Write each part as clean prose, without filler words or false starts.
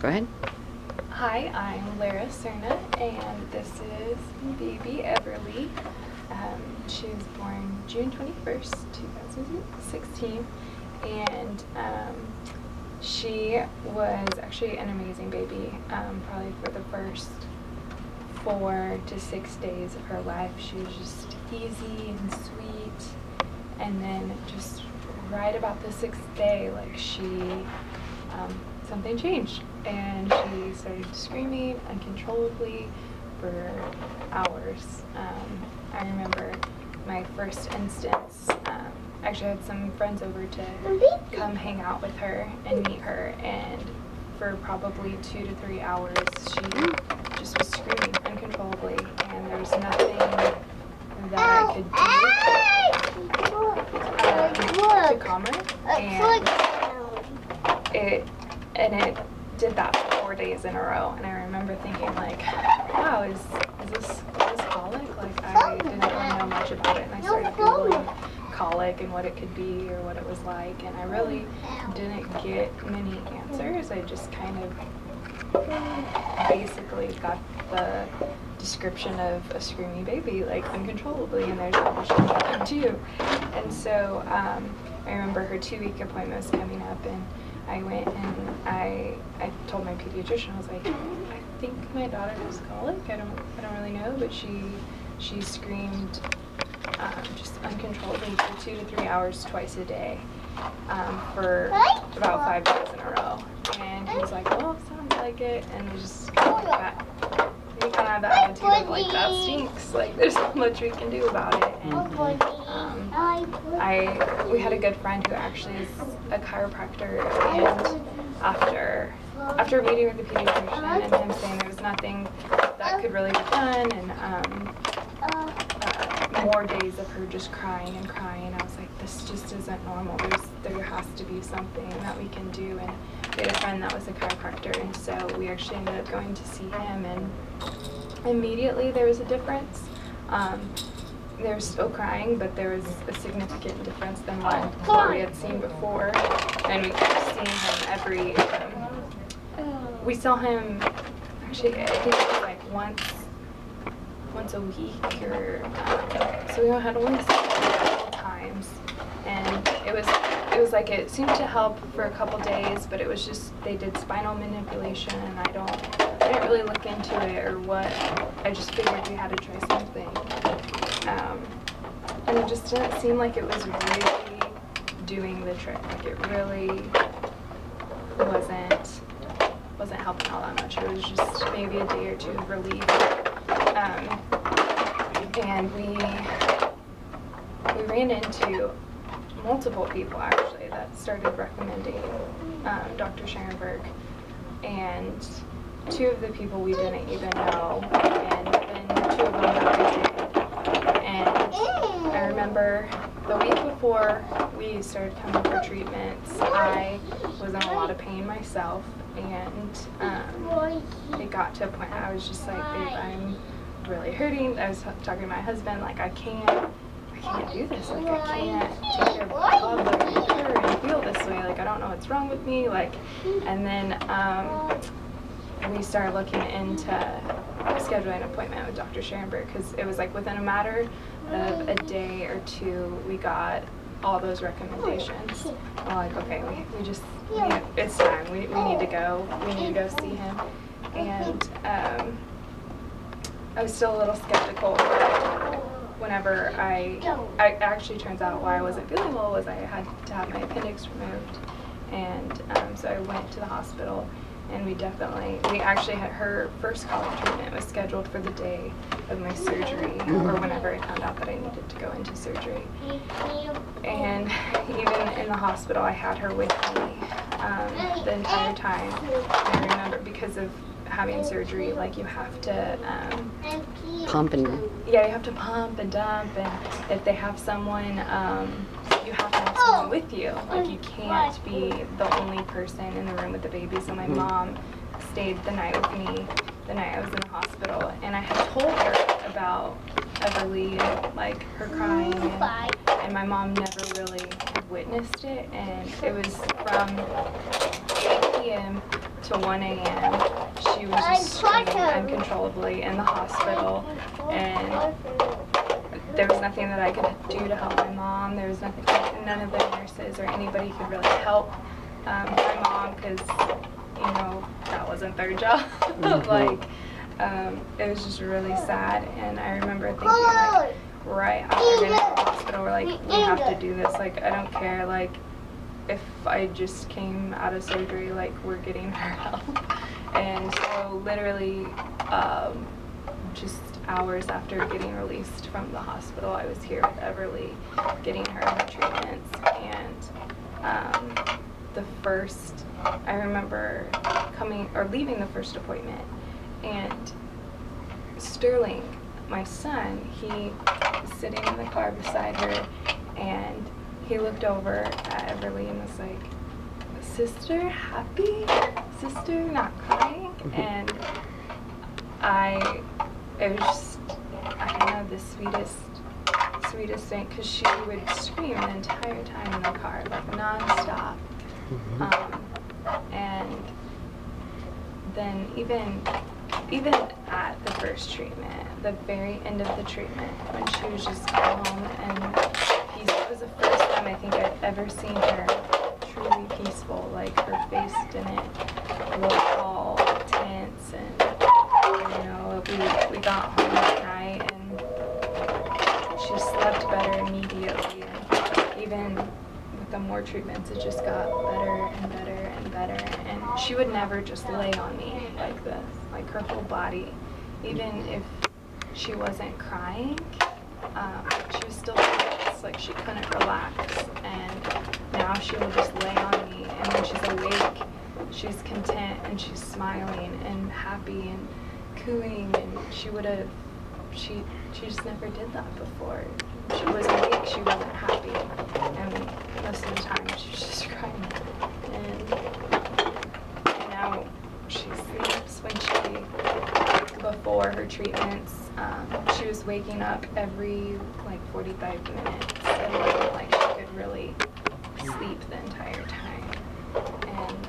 Go ahead. Hi, I'm Lara Cerna, and this is baby Everleigh. She was born June 21st, 2016, and she was actually an amazing baby. Probably for the first 4 to 6 days of her life, she was just easy and sweet, and then just right about the 6th day, like something changed, and she started screaming uncontrollably for hours. I remember my first instance, actually I had some friends over to come hang out with her and meet her, and for probably 2 to 3 hours she just was screaming uncontrollably, and there was nothing that I could do to calm her, and it did that for 4 days in a row. And I remember thinking, like, wow, is this colic? Like, I didn't really know much about it, and I started Googling colic and what it could be or what it was like, and I really didn't get many answers. I just kind of basically got the description of a screaming baby, like uncontrollably, and there's not much you can do. And so I remember her 2-week appointment was coming up, and I went and I told my pediatrician, I was like, I think my daughter has colic. I don't really know, but she screamed just uncontrollably for 2 to 3 hours twice a day for about 5 days in a row. And he was like, well, sounds like it. And we just kind of have that attitude of, like, that stinks. Like, there's not much we can do about it. And we had a good friend who actually is a chiropractor, and after meeting with the pediatrician and him saying there was nothing that could really be done, and more days of her just crying and crying, I was like, this just isn't normal. There has to be something that we can do. And we had a friend that was a chiropractor, and so we actually ended up going to see him, and immediately there was a difference. They were still crying, but there was a significant difference than what we had seen before. And we kept seeing him we saw him, actually, I think it was like once a week, or so we had only seen him a couple times, and it was like it seemed to help for a couple days, but it was just, they did spinal manipulation, and I didn't really look into it or what. I just figured we had to try something, and it just didn't seem like it was really doing the trick. Like, it really wasn't helping all that much. It was just maybe a day or two of relief. And we ran into multiple people, actually, that started recommending Dr. Scherenberg, and 2 of the people we didn't even know, and then 2 of them that we did. And I remember the week before we started coming for treatments, I was in a lot of pain myself, and it got to a point I was just like, babe, I'm really hurting. I was talking to my husband, like, I can't do this. Like, I can't take care of a toddler and feel this way. Like, I don't know what's wrong with me. Like, and then we started looking into scheduling an appointment with Dr. Scherenberg, because it was like within a matter of a day or 2, we got all those recommendations. We're like, okay, it's time. We need to go. We need to go see him. And I was still a little skeptical, but whenever I actually, turns out why I wasn't feeling well was I had to have my appendix removed, and so I went to the hospital, and we actually had her first colic treatment was scheduled for the day of my surgery, or whenever I found out that I needed to go into surgery. And even in the hospital, I had her with me the entire time. I remember, because of having surgery, like, you have to pump and you have to pump and dump, and if they have someone, you have to have someone with you. Like, you can't be the only person in the room with the baby. So my mom stayed the night with me the night I was in the hospital, and I had told her about Everleigh, like, her crying, and my mom never really witnessed it. And it was from 18 p.m. to 1 a.m. She was just screaming uncontrollably in the hospital, and there was nothing that I could do to help my mom. There was nothing, none of the nurses or anybody could really help my mom, because, you know, that wasn't their job. Like, it was just really sad, and I remember thinking, like, right after getting to the hospital, we're like, we have to do this. Like, I don't care, like, if I just came out of surgery, like, we're getting her help. And so literally just hours after getting released from the hospital, I was here with Everleigh getting her treatments. And I remember leaving the first appointment, and Sterling, my son, he was sitting in the car beside her, and he looked over at Everleigh and was like, "Sister, happy? Sister, not crying?" And it was just, I don't know, the sweetest thing, because she would scream the entire time in the car, like nonstop. And then even at the first treatment, the very end of the treatment, when she was just calm and peaceful, it was the first time I think I'd ever seen her truly peaceful. Like, her face didn't look all tense, and, you know, we got home that night and she slept better immediately, and even with the more treatments, it just got better and better and better. And she would never just lay on me like this, like her whole body. Even if she wasn't crying, she was still tense, like she couldn't relax. And now she will just lay on me, and when she's awake, she's content and she's smiling and happy and cooing. And she just never did that before. She was awake, she wasn't happy, and most of the time she was just crying. And now she sleeps. Before her treatments, she was waking up every like 45 minutes. It wasn't like she could really sleep the entire time. And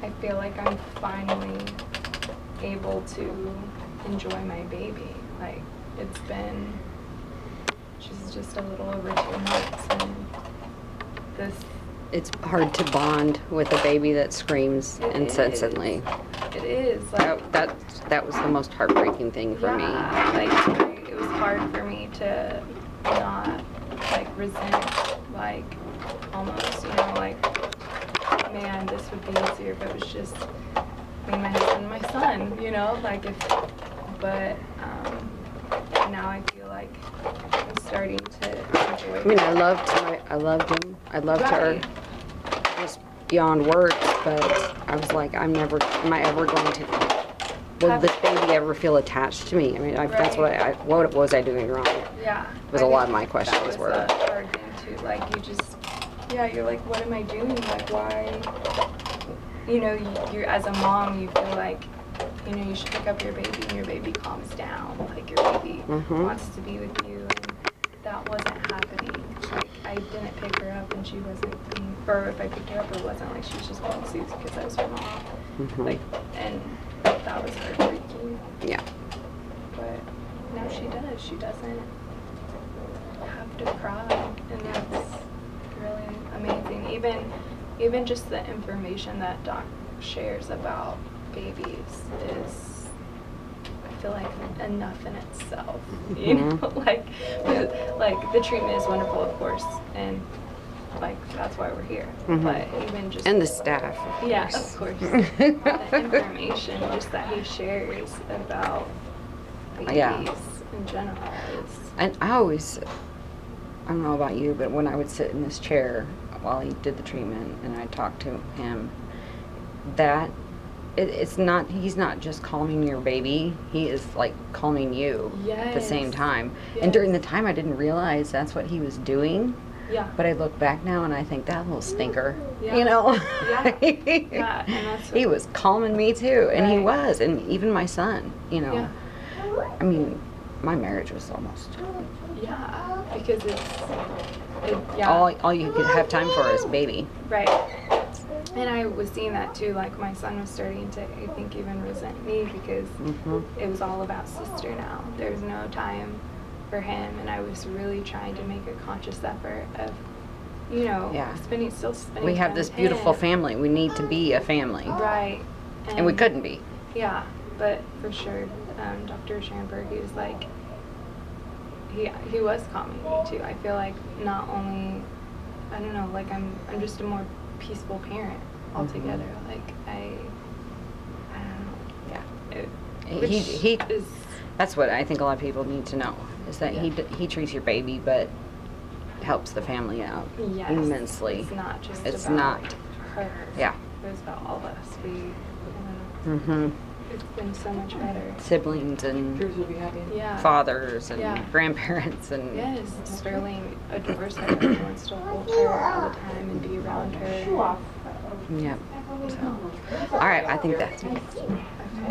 I feel like I'm finally able to enjoy my baby. Like, she's just a little over 2 months, and it's hard to bond with a baby that screams incessantly. It is. Like, that was the most heartbreaking thing for me. Like, it was hard for me to not, like, resent, like, almost, you know, like, man, this would be easier if it was just me, my husband, and my son, you know, like, but now I feel like I'm starting to enjoy it. I mean, I loved him. I loved her just beyond words, but I was like, am I ever going to, will this baby ever feel attached to me? I mean, that's what was I doing wrong? Yeah. Was a lot of my questions were. That was a hard thing too. Like, you're like, what am I doing? Like, why? You know, you're, as a mom, you feel like, you know, you should pick up your baby and your baby calms down. Like, your baby wants to be with you, and that wasn't happening. Like, I didn't pick her up and she wasn't, or if I picked her up, it wasn't like she was just being soothed because I was her mom. Like, and that was heartbreaking. Yeah. But now she does. She doesn't have to cry, and that's really amazing. Even just the information that Doc shares about babies is, I feel like, enough in itself. You know, like the treatment is wonderful, of course, and like that's why we're here. But even just and the staff. Of course. The information just that he shares about babies in general is. And I don't know about you, but when I would sit in this chair while he did the treatment and I talked to him, that he's not just calming your baby, he is like calming you at the same time. And during the time I didn't realize that's what he was doing. Yeah. But I look back now and I think, that little stinker, you know? And that's he was calming me too, and he was, and even my son, you know. I mean, my marriage was almost. Yeah, because Yeah. All you could have time for is baby. Right. And I was seeing that too, like my son was starting to, I think, even resent me because it was all about sister now. There was no time for him, and I was really trying to make a conscious effort of, you know, still spending We have time this with beautiful him. family. We need to be a family. Right. And we couldn't be. Yeah, but for sure, Dr. Schoenberg, he was like, he was calming me too. I feel like not only, I don't know, like I'm just a more peaceful parent altogether. Like I don't know. Yeah. Which He is, that's what I think a lot of people need to know, is that Yeah. he treats your baby, but helps the family out yes, immensely. It's not just It's about not. her. Yeah. It was about all of us. Mhm. It's been so much better. Siblings and Yours will be happy. Yeah. fathers and Yeah. grandparents and Yes, Sterling adores her. He wants to hold her all the time and be around her. yeah. So, all right, I think that's it. Okay.